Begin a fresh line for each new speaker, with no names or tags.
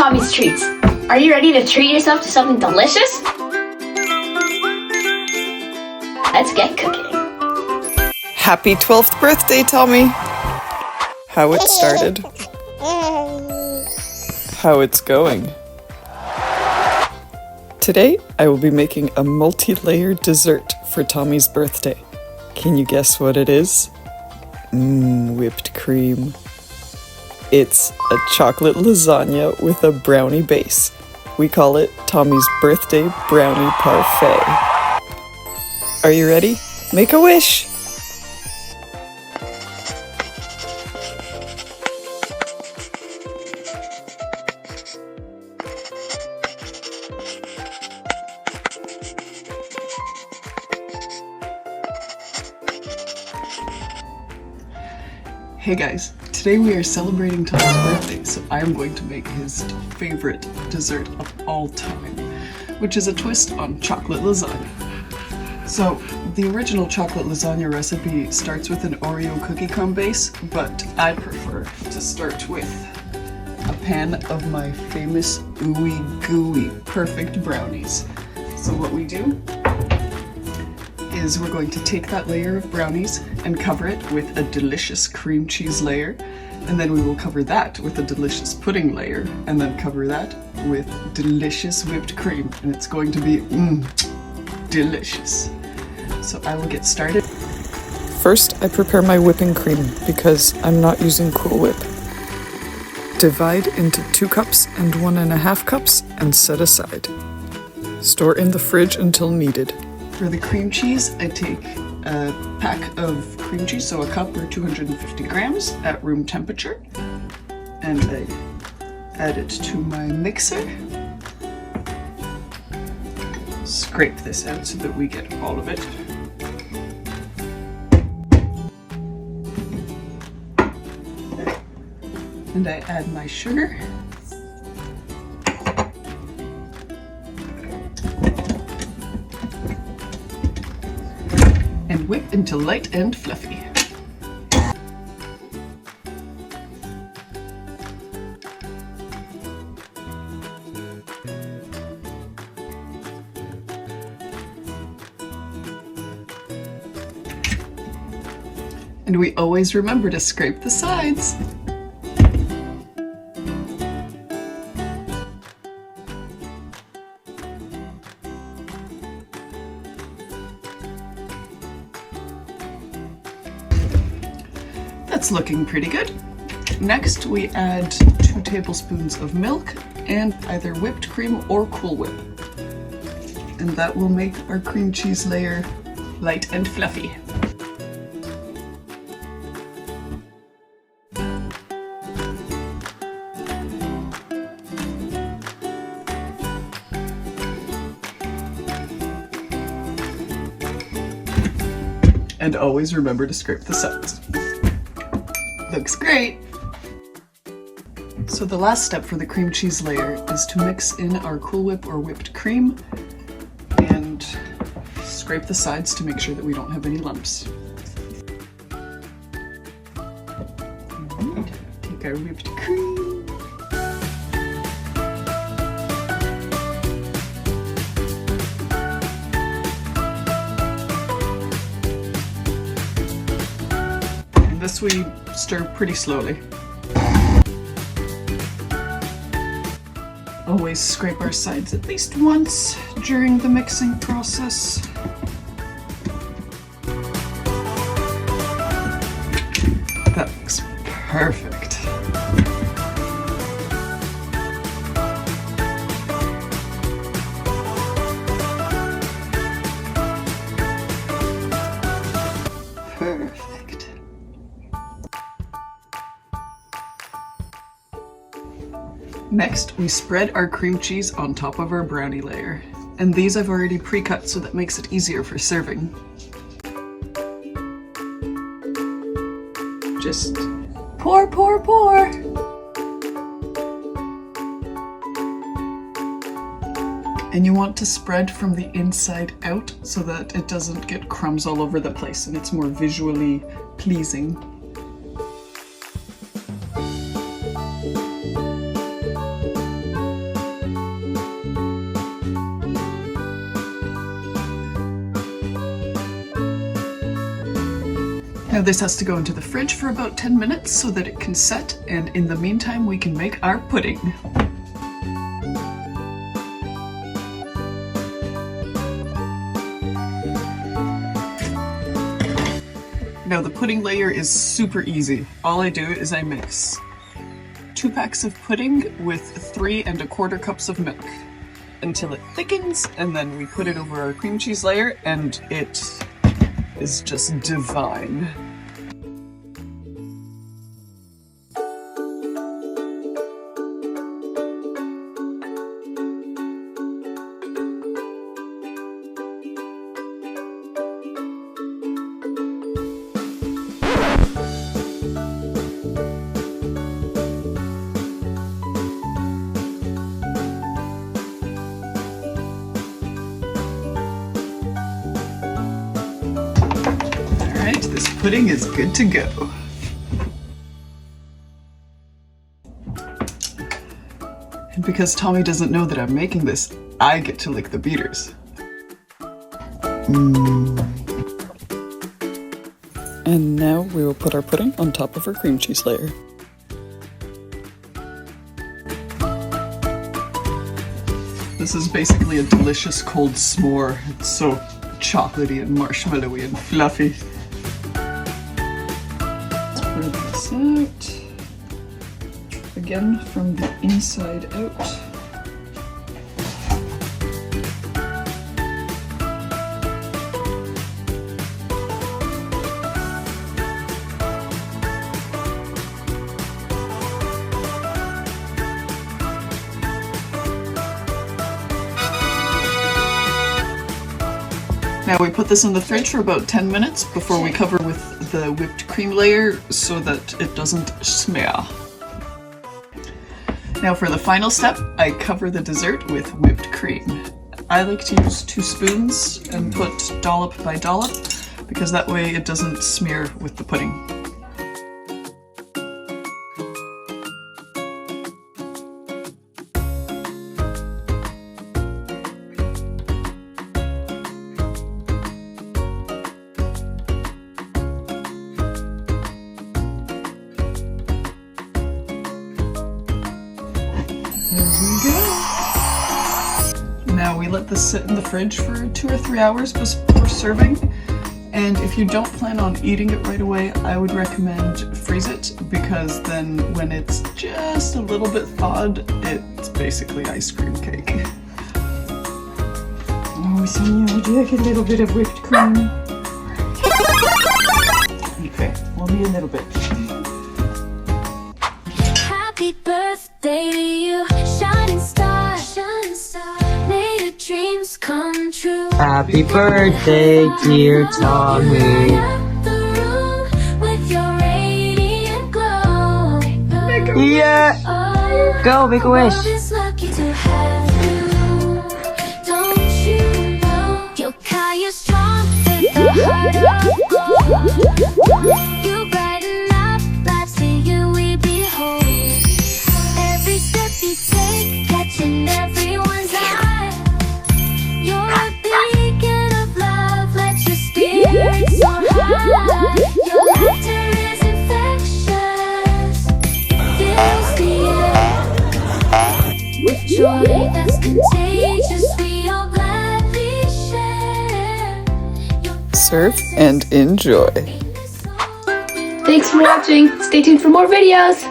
Tommy's Treats. Are you ready to treat yourself to something delicious? Let's get cooking.
Happy 12th birthday, Tommy! How it started. How it's going. Today, I will be making a multi-layered dessert for Tommy's birthday. Can you guess what it is? Whipped cream. It's a chocolate lasagna with a brownie base. We call it Tommy's birthday brownie parfait. Are you ready? Make a wish! Hey guys, today we are celebrating Tommy's birthday, so I am going to make his favorite dessert of all time, which is a twist on chocolate lasagna. So, the original chocolate lasagna recipe starts with an Oreo cookie crumb base, but I prefer to start with a pan of my famous ooey gooey perfect brownies. So what we do is we're going to take that layer of brownies and cover it with a delicious cream cheese layer, and then we will cover that with a delicious pudding layer, and then cover that with delicious whipped cream, and it's going to be delicious. So I will get started. First, I prepare my whipping cream because I'm not using Cool Whip. Divide into 2 cups and 1.5 cups and set aside. Store in the fridge until needed. For the cream cheese, I take a pack of cream cheese, so a cup or 250 grams at room temperature, and I add it to my mixer. Scrape this out so that we get all of it. And I add my sugar. And whip until light and fluffy. And we always remember to scrape the sides. That's looking pretty good. Next, we add 2 tablespoons of milk and either whipped cream or Cool Whip. And that will make our cream cheese layer light and fluffy. And always remember to scrape the sides. Looks great! So the last step for the cream cheese layer is to mix in our Cool Whip or whipped cream and scrape the sides to make sure that we don't have any lumps. Alright, take our whipped cream. This we stir pretty slowly. Always scrape our sides at least once during the mixing process. That looks perfect. Perfect. Next, we spread our cream cheese on top of our brownie layer. And these I've already pre-cut, so that makes it easier for serving. Just pour, pour, pour! And you want to spread from the inside out so that it doesn't get crumbs all over the place and it's more visually pleasing. Now this has to go into the fridge for about 10 minutes so that it can set, and in the meantime we can make our pudding. Now the pudding layer is super easy. All I do is I mix 2 packs of pudding with 3 1/4 cups of milk until it thickens, and then we put it over our cream cheese layer and it is just divine. Alright, this pudding is good to go. And because Tommy doesn't know that I'm making this, I get to lick the beaters. And now we will put our pudding on top of our cream cheese layer. This is basically a delicious cold s'more. It's so chocolatey and marshmallowy and fluffy. Spread this out. Again from the inside out. Now we put this in the fridge for about 10 minutes before we cover with the whipped cream layer so that it doesn't smear. Now for the final step, I cover the dessert with whipped cream. I like to use 2 spoons and put dollop by dollop because that way it doesn't smear with the pudding. There we go. Now we let this sit in the fridge for 2 or 3 hours before serving. And if you don't plan on eating it right away, I would recommend freeze it, because then when it's just a little bit thawed, it's basically ice cream cake. Oh, Sonia, would you like a little bit of whipped cream? Okay, only a little bit.
Happy birthday to you, shining star, shining star. May your dreams come true.
Happy birthday, dear Tommy.
Light the room with your radiant glow.
Yeah!
Oh,
Go, make a wish.
always lucky to have you. Don't you know your kind is strong with the heart of gold. You brighten up life's you we behold. Every step you take, catching everyone's eye. You're a beacon of love, let your spirit soar high. Your laughter is infectious, fills the air with joy that's contagious. We all gladly share.
Serve and enjoy.
Thanks for watching. Stay tuned for more videos.